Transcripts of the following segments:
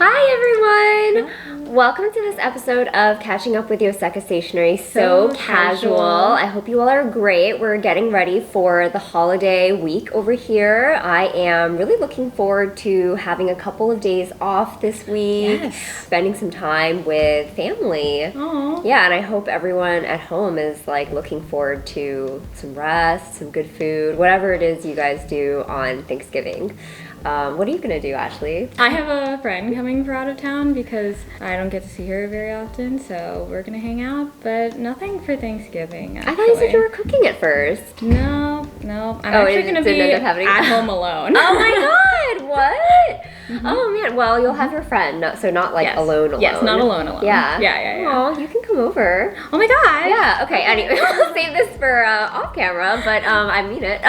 Hi everyone! Welcome to this episode of Catching Up with Yoseka Stationery. So casual. I hope you all are great. We're getting ready for the holiday week over here. I am really looking forward to having a couple of days off this week. Yes. Spending some time with family. Aww. Yeah, and I hope everyone at home is like looking forward to some rest, some good food, whatever it is you guys do on Thanksgiving. What are you gonna do, Ashley? I have a friend coming from out of town because I don't get to see her very often, so we're gonna hang out, but nothing for Thanksgiving, actually. I thought you said you were cooking at first. No. I'm actually gonna be at home alone. Oh my god, what? Mm-hmm. Oh man, well, you'll have your friend, so not like alone. Yes, not alone. Yeah. Yeah. Oh, you can come over. Oh my god. Yeah, okay, anyway, we'll save this for off camera, but I mean it.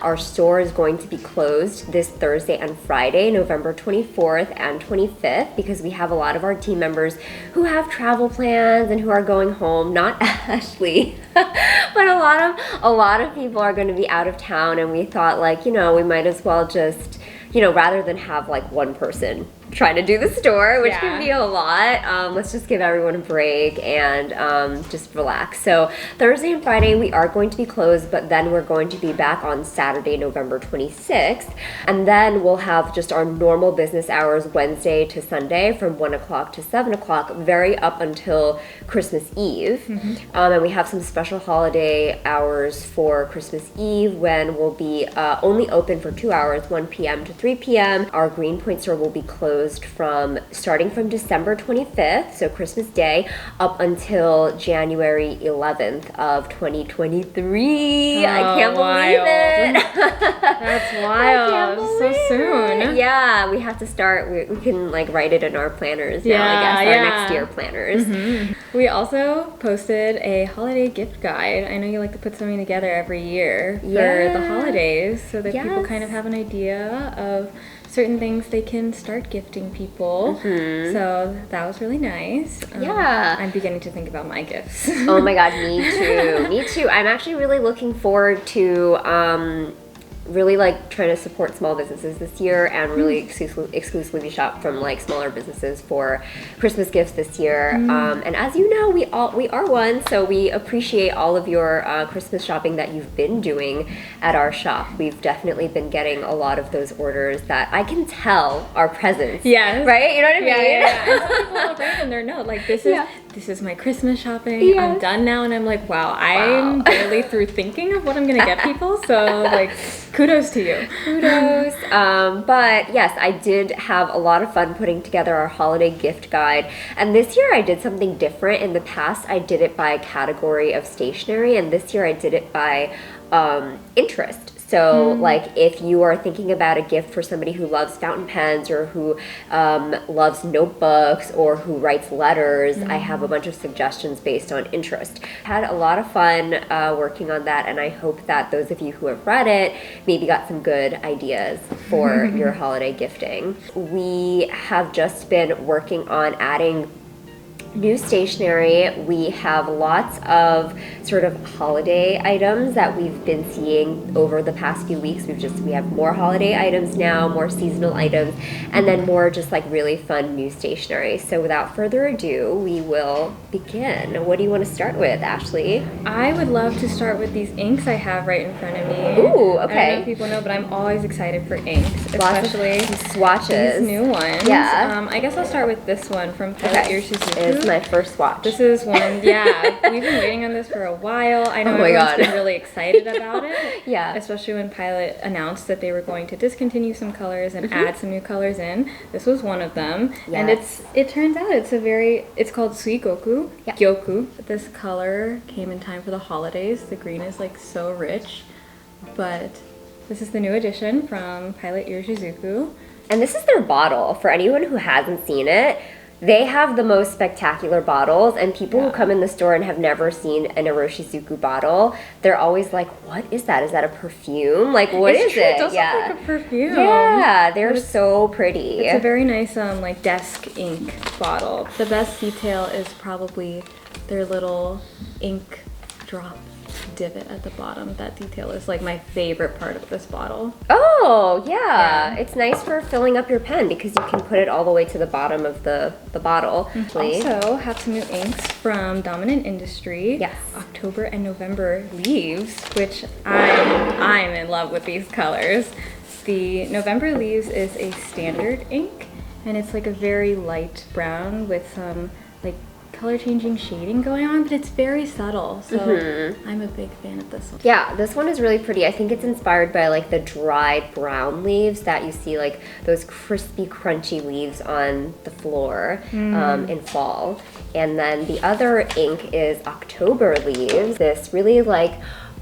Our store is going to be closed this Thursday and Friday, November 24th and 25th, because we have a lot of our team members who have travel plans and who are going home. Not Ashley, but a lot of people are going to be out of town, and we thought, like, you know, we might as well just, you know, rather than have like one person trying to do the store, which can be a lot, let's just give everyone a break and just relax. So Thursday and Friday we are going to be closed, but then we're going to be back on Saturday, November 26th, and then we'll have just our normal business hours Wednesday to Sunday from 1 o'clock to 7 o'clock, very up until Christmas Eve. And we have some special holiday hours for Christmas Eve when we'll be only open for 2 hours, 1 p.m. to 3 p.m. Our Greenpoint store will be closed starting from December 25th, so Christmas Day, up until January 11th of 2023. I can't believe it. That's wild. So soon. Yeah, we have to start. We can like write it in our planners now, I guess, our next year planners. We also posted a holiday gift guide. I know you like to put something together every year for the holidays so that people kind of have an idea of certain things they can start gifting people. So that was really nice. I'm beginning to think about my gifts. Oh my god, me too. I'm actually really looking forward to really like trying to support small businesses this year and really exclusively shop from like smaller businesses for Christmas gifts this year. And as you know, we are one, so we appreciate all of your Christmas shopping that you've been doing at our shop. We've definitely been getting a lot of those orders that I can tell are presents. Yes. Right? You know what I mean? Yeah. And some people will write in their note like, this is my Christmas shopping. I'm done now. And I'm like, wow, I'm barely through thinking of what I'm gonna get people. So like, kudos to you. Kudos. But yes, I did have a lot of fun putting together our holiday gift guide. And this year I did something different. In the past, I did it by category of stationery, and this year I did it by interest. So like if you are thinking about a gift for somebody who loves fountain pens or who loves notebooks or who writes letters, I have a bunch of suggestions based on interest. Had a lot of fun working on that, and I hope that those of you who have read it maybe got some good ideas for your holiday gifting. We have just been working on adding new stationery. We have lots of sort of holiday items that we've been seeing over the past few weeks. We have more holiday items now, more seasonal items, and then more just like really fun new stationery. So without further ado, we will begin. What do you want to start with, Ashley? I would love to start with these inks I have right in front of me. Ooh, okay. I don't know if people know, but I'm always excited for inks, especially swatches. These new ones. Yeah. I guess I'll start with this one from Iroshizuku. It's my first swatch. This is one, we've been waiting on this for a while. I know everyone's been really excited about it. Especially when Pilot announced that they were going to discontinue some colors and add some new colors in. This was one of them. And it turns out it's called Sui-gyoku. Gyoku. This color came in time for the holidays. The green is like so rich. But this is the new edition from Pilot Iroshizuku. And this is their bottle. For anyone who hasn't seen it, they have the most spectacular bottles, and people who come in the store and have never seen an Iroshizuku bottle, they're always like, what is that? Is that a perfume? Like, what is it? It does look like a perfume. Yeah, they're so pretty. It's a very nice like desk ink bottle. The best detail is probably their little ink drop divot at the bottom. That detail is like my favorite part of this bottle. Oh, yeah. It's nice for filling up your pen because you can put it all the way to the bottom of the bottle. Also have some new inks from Dominant Industry. Yes. October and November Leaves, which I'm in love with these colors. The November Leaves is a standard ink, and it's like a very light brown with some like color changing shading going on, but it's very subtle, so I'm a big fan of this one. Yeah, this one is really pretty. I think it's inspired by like the dried brown leaves that you see, like those crispy crunchy leaves on the floor in fall. And then the other ink is October Leaves, this really like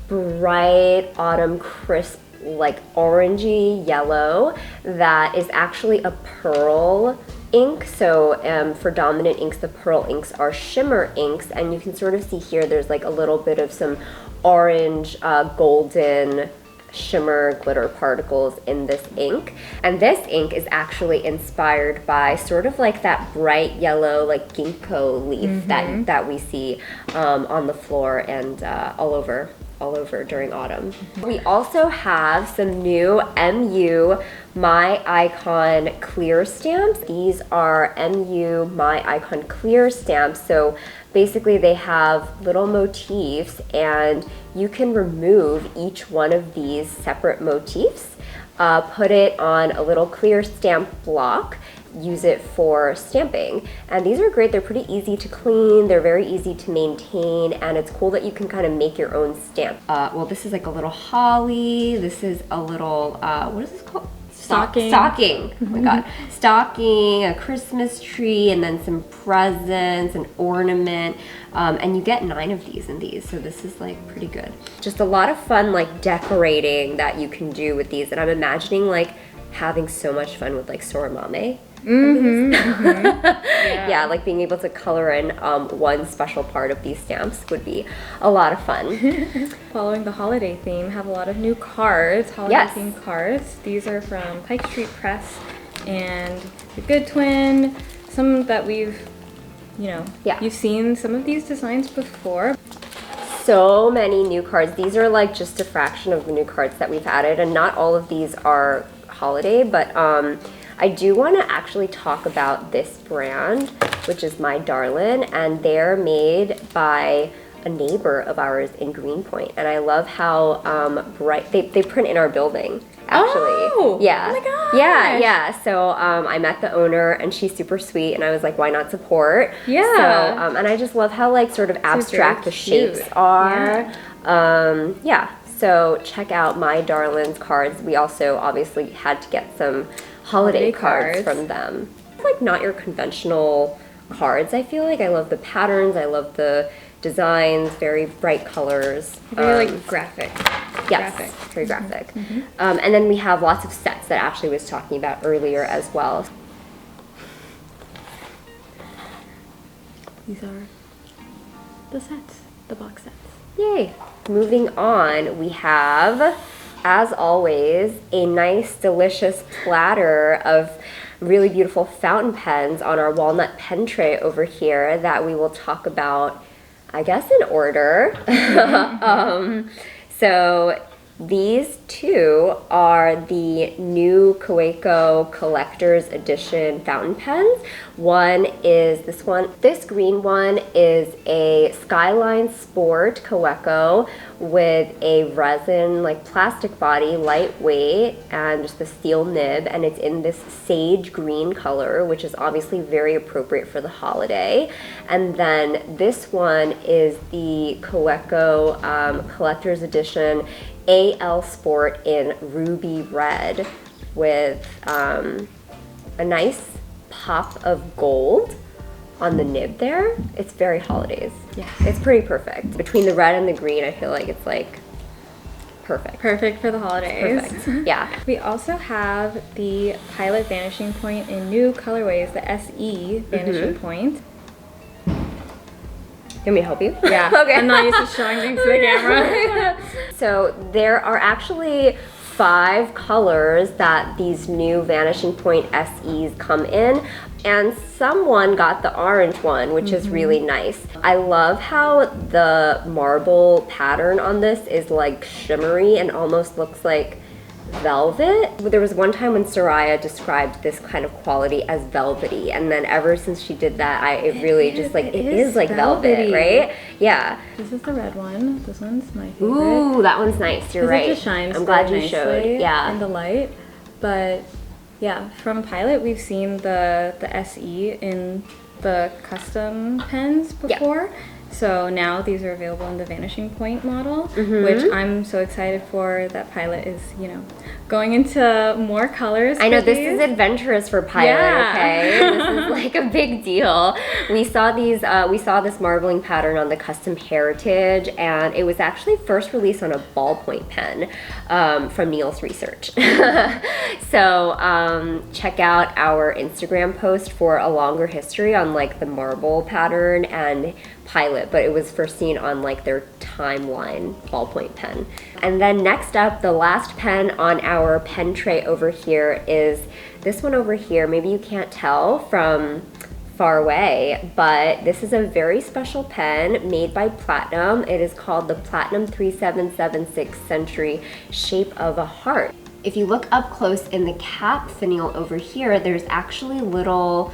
bright autumn crisp like orangey yellow that is actually a pearl ink. So for Dominant inks, the pearl inks are shimmer inks, and you can sort of see here there's like a little bit of some orange golden shimmer glitter particles in this ink. And this ink is actually inspired by sort of like that bright yellow like ginkgo leaf that we see on the floor and all over during autumn. We also have some new MU My Icon clear stamps. These are MU My Icon clear stamps. So basically they have little motifs, and you can remove each one of these separate motifs, put it on a little clear stamp block, use it for stamping. And these are great. They're pretty easy to clean, they're very easy to maintain, and it's cool that you can kind of make your own stamp. Well, this is like a little holly, this is a little what is this called? Stocking. Oh my god. Stocking, a Christmas tree, and then some presents, an ornament, and you get 9 of these in these, so this is like pretty good. Just a lot of fun like decorating that you can do with these, and I'm imagining like having so much fun with like soramame. Yeah, like being able to color in one special part of these stamps would be a lot of fun. Following the holiday theme, have a lot of new cards, holiday themed cards. These are from Pike Street Press and The Good Twin. Some that we've, you've seen some of these designs before. So many new cards. These are like just a fraction of the new cards that we've added, and not all of these are holiday, but I do want to actually talk about this brand, which is My Darlin', and they're made by a neighbor of ours in Greenpoint, and I love how bright they print in our building. Actually, yeah, oh my gosh. Yeah. So I met the owner, and she's super sweet, and I was like, why not support? Yeah. So and I just love how like sort of abstract the shapes are. Yeah. So check out My Darlin's cards. We also obviously had to get some holiday cards from them. It's like not your conventional cards, I feel like. I love the patterns, I love the designs, very bright colors. Very like graphic. Yes, very graphic. And then we have lots of sets that Ashley was talking about earlier as well. These are the sets, the box sets. Yay! Moving on, we have, as always, a nice, delicious platter of really beautiful fountain pens on our walnut pen tray over here that we will talk about, I guess, in order. So these two are the new Kaweco Collector's Edition fountain pens. One is this one. This green one is a Skyline Sport Kaweco with a resin, like plastic body, lightweight, and just the steel nib, and it's in this sage green color, which is obviously very appropriate for the holiday. And then this one is the Kaweco Collector's Edition AL Sport in ruby red with a nice pop of gold on the nib there. It's very holidays. Yeah. It's pretty perfect. Between the red and the green, I feel like it's like perfect. Perfect for the holidays. Perfect. Yeah. We also have the Pilot Vanishing Point in new colorways, the SE Vanishing Point. You want me to help you? Yeah. Okay. I'm not used to showing things to the camera. So there are actually 5 colors that these new Vanishing Point SEs come in. And someone got the orange one, which is really nice. I love how the marble pattern on this is like shimmery and almost looks like velvet. There was one time when Soraya described this kind of quality as velvety, and then ever since she did that, it is like velvet, right? Yeah. This is the red one. This one's my favorite. Ooh, that one's nice. You're right. It just shines. I'm glad you showed. Yeah. In the light, but yeah, from Pilot we've seen the SE in the custom pens before. Yeah. So now these are available in the Vanishing Point model, which I'm so excited for that Pilot is, you know, going into more colors. I know this is adventurous for Pilot, okay? This is like a big deal. We saw this marbling pattern on the Custom Heritage, and it was actually first released on a ballpoint pen from Neil's research. So check out our Instagram post for a longer history on like the marble pattern and Pilot, but it was first seen on like their timeline ballpoint pen. And then next up, the last pen on our pen tray over here is this one over here. Maybe you can't tell from far away, but this is a very special pen made by Platinum. It is called the Platinum 3776 Century Shape of a Heart. If you look up close in the cap finial over here, there's actually little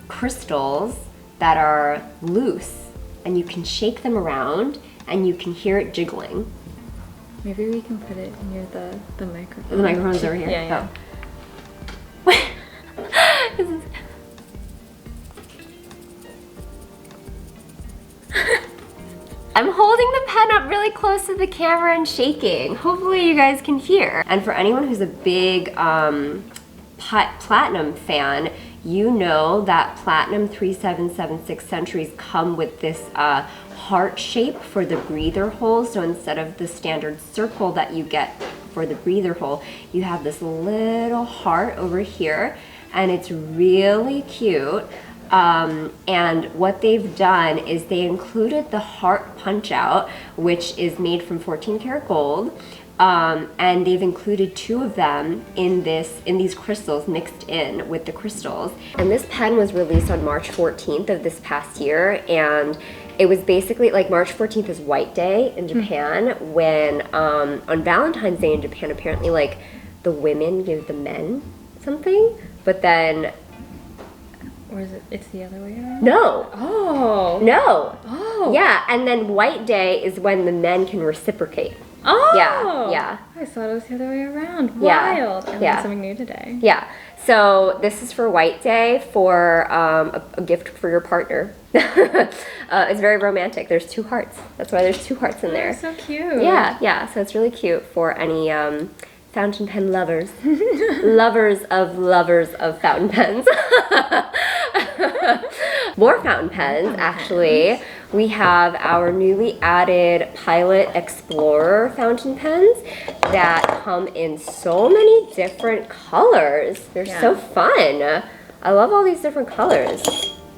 crystals that are loose, and you can shake them around and you can hear it jiggling. Maybe we can put it near the microphone. The microphone's over here? Yeah. Oh. I'm holding the pen up really close to the camera and shaking. Hopefully you guys can hear. And for anyone who's a big Platinum fan, you know that Platinum 3776 Centuries come with this heart shape for the breather hole. So instead of the standard circle that you get for the breather hole, you have this little heart over here, and it's really cute. And what they've done is they included the heart punch out, which is made from 14 karat gold. And they've included 2 of them in these crystals mixed in with the crystals. And this pen was released on March 14th of this past year, and it was basically like March 14th is White Day in Japan, when on Valentine's Day in Japan, apparently like the women give the men something, but then or is it's the other way around? No. Oh. No. Oh. Yeah, and then White Day is when the men can reciprocate. Oh! Yeah. I thought it was the other way around. Yeah. Wild. I learned something new today. Yeah. So this is for White Day, for a gift for your partner. It's very romantic. There's 2 hearts. That's why there's 2 hearts in there. So cute. Yeah. So it's really cute for any fountain pen lovers. lovers of fountain pens. More fountain pens, actually. We have our newly added Pilot Explorer fountain pens that come in so many different colors. They're so fun. I love all these different colors.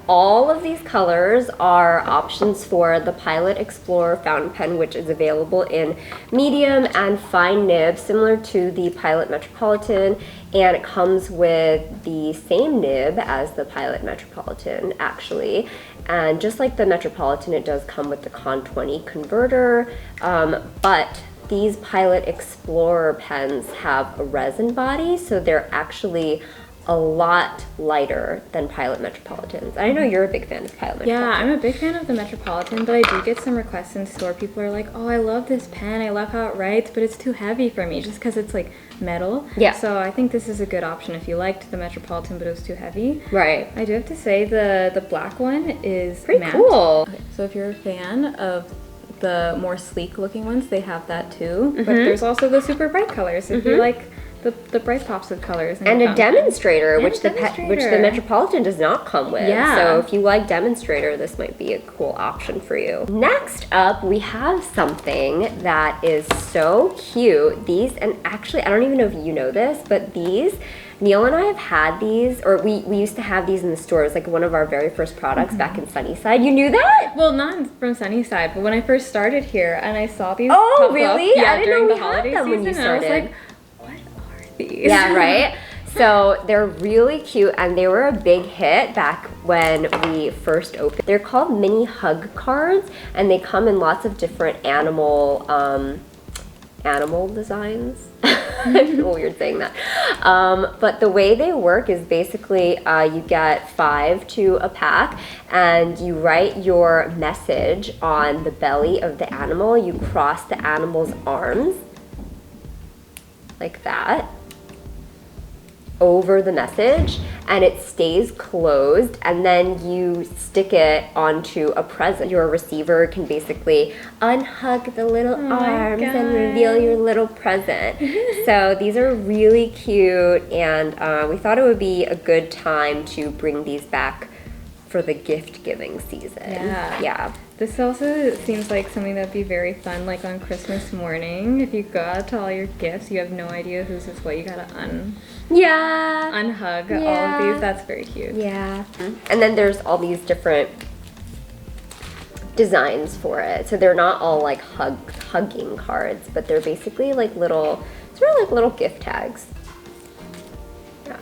All of these colors are options for the Pilot Explorer fountain pen, which is available in medium and fine nib, similar to the Pilot Metropolitan, and it comes with the same nib as the Pilot Metropolitan, actually. And just like the Metropolitan, it does come with the Con 20 converter, but these Pilot Explorer pens have a resin body, so they're actually a lot lighter than Pilot Metropolitans. I know you're a big fan of Pilot Metropolitan. Yeah, I'm a big fan of the Metropolitan, but I do get some requests in store. People are like, oh, I love this pen, I love how it writes, but it's too heavy for me just because it's like metal. Yeah. So I think this is a good option if you liked the Metropolitan but it was too heavy. Right. I do have to say the black one is pretty matte. Cool. Okay, so if you're a fan of the more sleek looking ones, they have that too. But there's also the super bright colors if you like the bright pops of colors. And a demonstrator, which the Metropolitan does not come with. Yeah. So if you like demonstrator, this might be a cool option for you. Next up, we have something that is so cute. These, and actually, I don't even know if you know this, but these Neil and I have had these, or we used to have these in the stores, like one of our very first products back in Sunnyside. You knew that? Well, not from Sunnyside, but when I first started here and I saw these pop really? Up, yeah, I didn't during know the we holiday had them season, when you started. And I was like, what are these? Yeah, right? So they're really cute, and they were a big hit back when we first opened. They're called mini hug cards, and they come in lots of different animal designs. I feel weird saying that. But the way they work is basically you get 5 to a pack, and you write your message on the belly of the animal. You cross the animal's arms like that over the message, and it stays closed, and then you stick it onto a present. Your receiver can basically unhug the little arms and reveal your little present. So these are really cute, and we thought it would be a good time to bring these back for the gift giving season. Yeah. This also seems like something that'd be very fun, like on Christmas morning. If you go out to all your gifts, you have no idea whose is what. You gotta unhug all of these. That's very cute. Yeah. And then there's all these different designs for it. So they're not all like hugging cards, but they're basically like little, sort of like little gift tags. Yeah.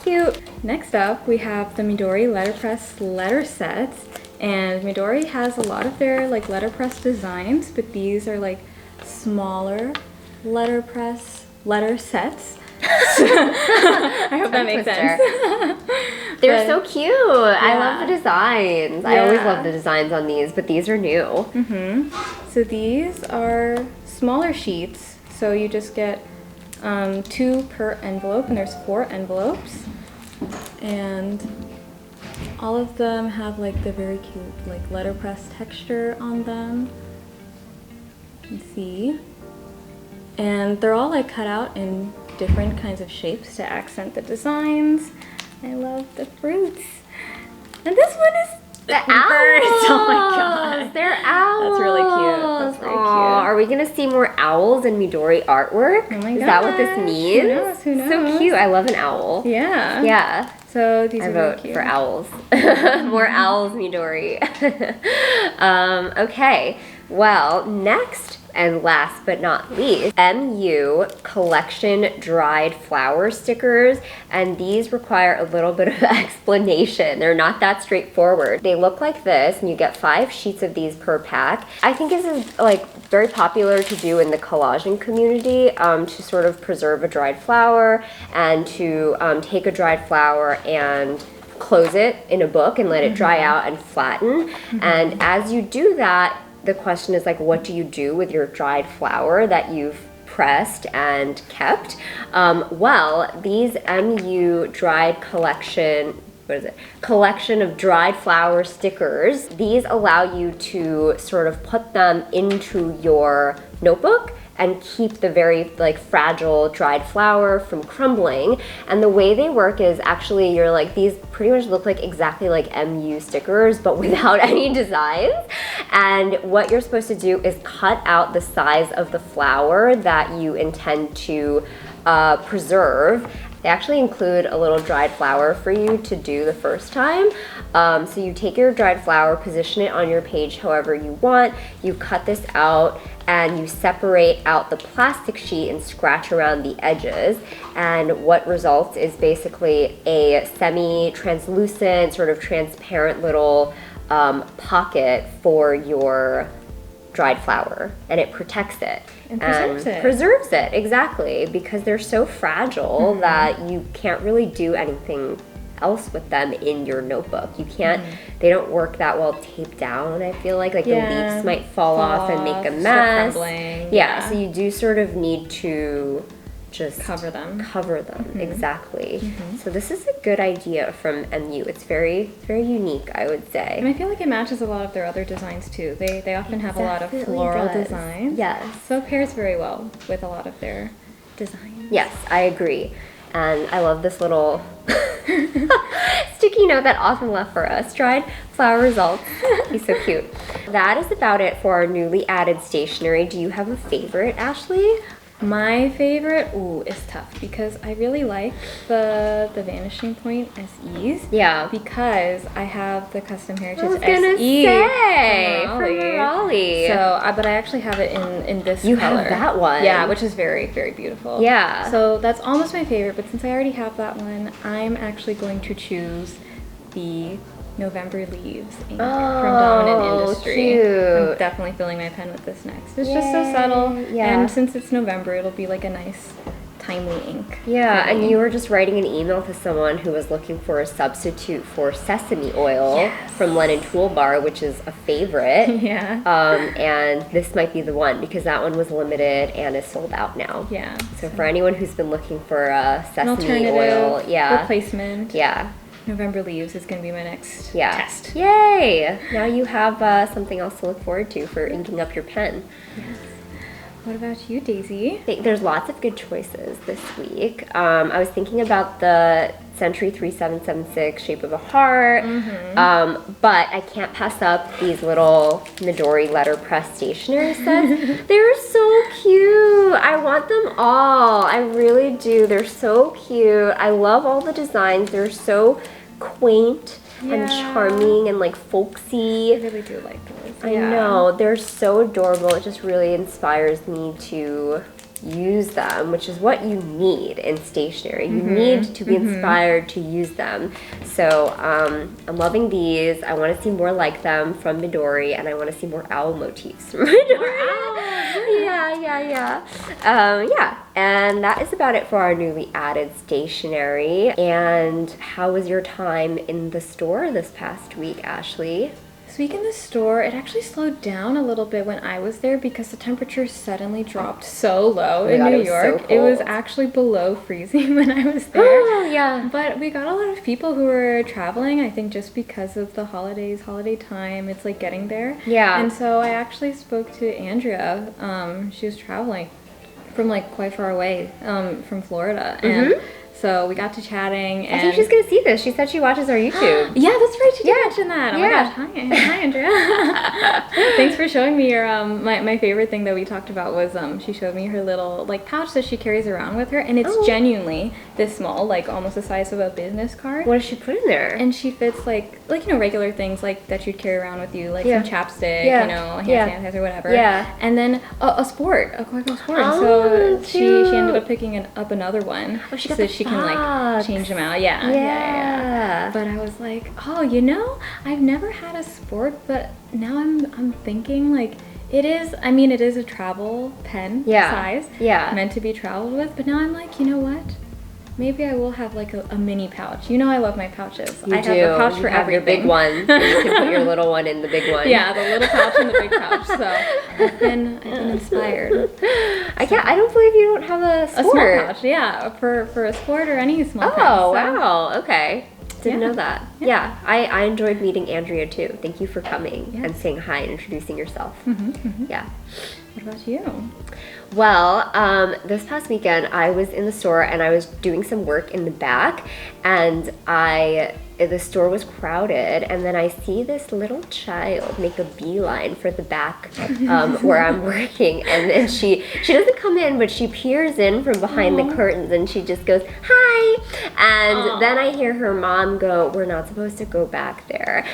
Cute. Next up, we have the Midori Letterpress letter sets. And Midori has a lot of their like letterpress designs, but these are like smaller letterpress letter sets. I hope that makes sense. They're so cute. Yeah. I love the designs. I always love the designs on these, but these are new. So these are smaller sheets. So you just get 2 per envelope, and there's 4 envelopes. And all of them have like the very cute like letterpress texture on them. You can see. And they're all like cut out in different kinds of shapes to accent the designs. I love the fruits. And this one is the owls. Oh my god. They're owls. That's really cute. That's very cute. Are we gonna see more owls in Midori artwork? Oh my god. Is that what this means? Who knows? So cute. I love an owl. Yeah. Yeah. So these I are vote cute. for owls. More owls, Midori. Okay. Well, next and last but not least, MU collection dried flower stickers, and these require a little bit of explanation. They're not that straightforward. They look like this, and you get 5 sheets of these per pack. I think this is like very popular to do in the collaging community, to sort of preserve a dried flower and to take a dried flower and close it in a book and let it dry out and flatten. And as you do that, the question is like, what do you do with your dried flower that you've pressed and kept? Well, these MU dried collection of dried flower stickers, these allow you to sort of put them into your notebook and keep the very like fragile dried flower from crumbling. And the way they work is actually you're like, these pretty much look like exactly like MU stickers, but without any designs. And what you're supposed to do is cut out the size of the flower that you intend to preserve. They actually include a little dried flower for you to do the first time. So you take your dried flower, position it on your page however you want, you cut this out, and you separate out the plastic sheet and scratch around the edges. And what results is basically a semi-translucent, sort of transparent little pocket for your dried flower, and it protects it. And preserves it. Preserves it, exactly, because they're so fragile that you can't really do anything else with them in your notebook. You can't, they don't work that well taped down, I feel like. Like the leaves might fall off and make a mess. Yeah, so you do sort of need to just cover them. Exactly. So this is a good idea from MU. It's very unique, I would say. And I feel like it matches a lot of their other designs too. They often have a lot of floral designs. Yes. So it pairs very well with a lot of their designs. Yes, I agree. And I love this little sticky note that Austin left for us. Dried flower results. He's so cute. That is about it for our newly added stationery. Do you have a favorite, Ashley? My favorite, is tough because I really like the Vanishing Point SEs. Yeah. Because I have the Custom Heritage I was gonna SE say, from Raleigh. So, but I actually have it in this you color. You have that one. Yeah, which is very, very beautiful. Yeah. So that's almost my favorite, but since I already have that one, I'm actually going to choose the November Leaves from Dominant Industry. Cute. I'm definitely filling my pen with this next. It's just so subtle. Yeah. And since it's November, it'll be like a nice timely ink. Yeah, and you were just writing an email to someone who was looking for a substitute for sesame oil from Lennon Toolbar, which is a favorite. Yeah. And this might be the one because that one was limited and is sold out now. Yeah. So for anyone who's been looking for a sesame oil, replacement. Yeah. November Leaves is going to be my next test. Yay! Now you have something else to look forward to for inking up your pen. Yes. What about you, Daisy? There's lots of good choices this week. I was thinking about the Century 3776 Shape of a Heart, but I can't pass up these little Midori letterpress stationery sets. They're so cute. I want them all. I really do. They're so cute. I love all the designs. They're so quaint and charming and like folksy. I really do like those. I know. They're so adorable. It just really inspires me to use them, which is what you need in stationery. You need to be inspired to use them. So I'm loving these. I want to see more like them from Midori, and I want to see more owl motifs from Midori. Yeah. And that is about it for our newly added stationery. And how was your time in the store this past week, Ashley? This week in the store, it actually slowed down a little bit when I was there because the temperature suddenly dropped so low in New York. It was actually below freezing when I was there. Oh, yeah. But we got a lot of people who were traveling, I think just because of the holidays, holiday time. It's like getting there. Yeah. And so I actually spoke to Andrea. She was traveling from like quite far away from Florida. And so we got to chatting. And I think she's going to see this. She said she watches our YouTube. Yeah, that's right. She did mention that. Oh my gosh. Hi, Andrea. Thanks for showing me your, my favorite thing that we talked about was she showed me her little like pouch that she carries around with her. And it's genuinely this small, like almost the size of a business card. What does she put in there? And she fits like regular things like that you'd carry around with you, like some chapstick, hand sanitizer, whatever. Yeah. And then a Kaweco sport. So she ended up picking up another one. Oh, she got so she can like change them out. Yeah. But I was like, I've never had a sport, but now I'm thinking like it is a travel pen size. Yeah. Meant to be traveled with, but now I'm like, you know what? Maybe I will have like a mini pouch. I love my pouches. I have a pouch for everything. Your big one. You can put your little one in the big one. Yeah, the little pouch and the big pouch. So I've been inspired. I don't believe you don't have a sport. A small pouch, yeah, for a sport or any small pen. Oh, wow. Okay. Didn't know that. Yeah. I enjoyed meeting Andrea too. Thank you for coming and saying hi and introducing yourself. Yeah. What about you? Well, this past weekend I was in the store and I was doing some work in the back, and the store was crowded, and then I see this little child make a beeline for the back where I'm working, and then she doesn't come in, but she peers in from behind the curtains, and she just goes, "Hi!" And then I hear her mom go, "We're not supposed to go back there."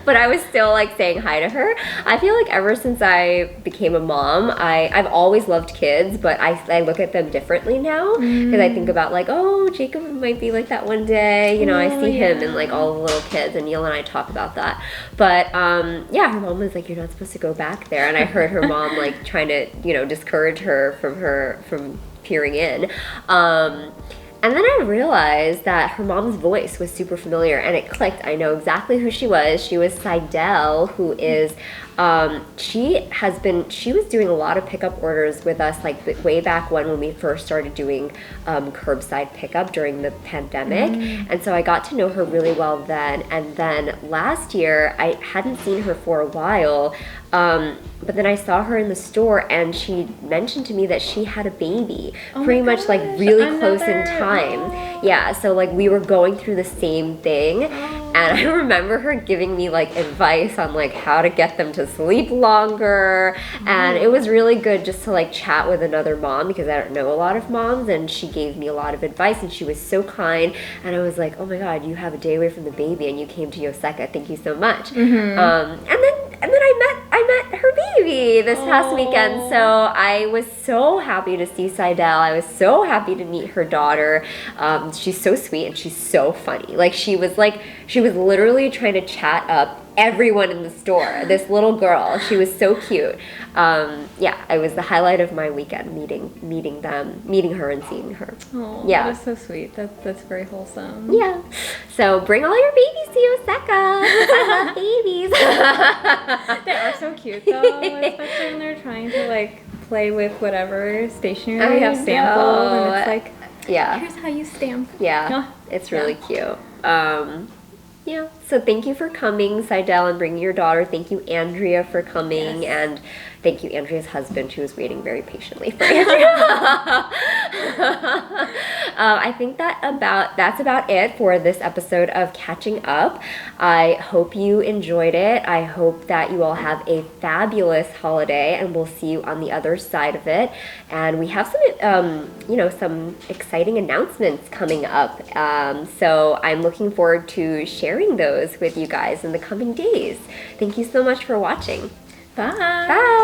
But I was still like saying hi to her. I feel like ever since I became a mom, I've always loved kids, but I look at them differently now, because I think about like, oh, Jacob might be like that one day. I see him and like all the little kids, and Neil and I talk about that. But her mom was like, "You're not supposed to go back there," and I heard her mom like trying to discourage her from peering in. And then I realized that her mom's voice was super familiar, and it clicked. I know exactly who she was. She was Seidel, who is, she was doing a lot of pickup orders with us, like way back when we first started doing curbside pickup during the pandemic. And so I got to know her really well then. And then last year, I hadn't seen her for a while, but then I saw her in the store, and she mentioned to me that she had a baby, pretty much like really close in time. Yeah, so like we were going through the same thing, And I remember her giving me like advice on like how to get them to sleep longer. And it was really good just to like chat with another mom, because I don't know a lot of moms, and she gave me a lot of advice, and she was so kind. And I was like, oh my God, you have a day away from the baby and you came to Yoseka. Thank you so much. And then I met her baby this past weekend. So I was so happy to see Seidel. I was so happy to meet her daughter. She's so sweet and she's so funny. Like she was literally trying to chat up everyone in the store. This little girl, she was so cute. Yeah, it was the highlight of my weekend, meeting her and seeing her. Oh, yeah, that is so sweet. That's very wholesome. Yeah. So bring all your babies to Yoseka. I love babies. They are so cute though, especially when they're trying to like play with whatever stationery we have sampled, and it's like, yeah, here's how you stamp. Yeah, it's really cute. Yeah, so thank you for coming, Seidel, and bringing your daughter. Thank you, Andrea, for coming, and thank you, Andrea's husband, who was waiting very patiently for Andrea. I think that's about it for this episode of Catching Up. I hope you enjoyed it. I hope that you all have a fabulous holiday, and we'll see you on the other side of it. And we have some exciting announcements coming up. So I'm looking forward to sharing those with you guys in the coming days. Thank you so much for watching. Bye. Bye.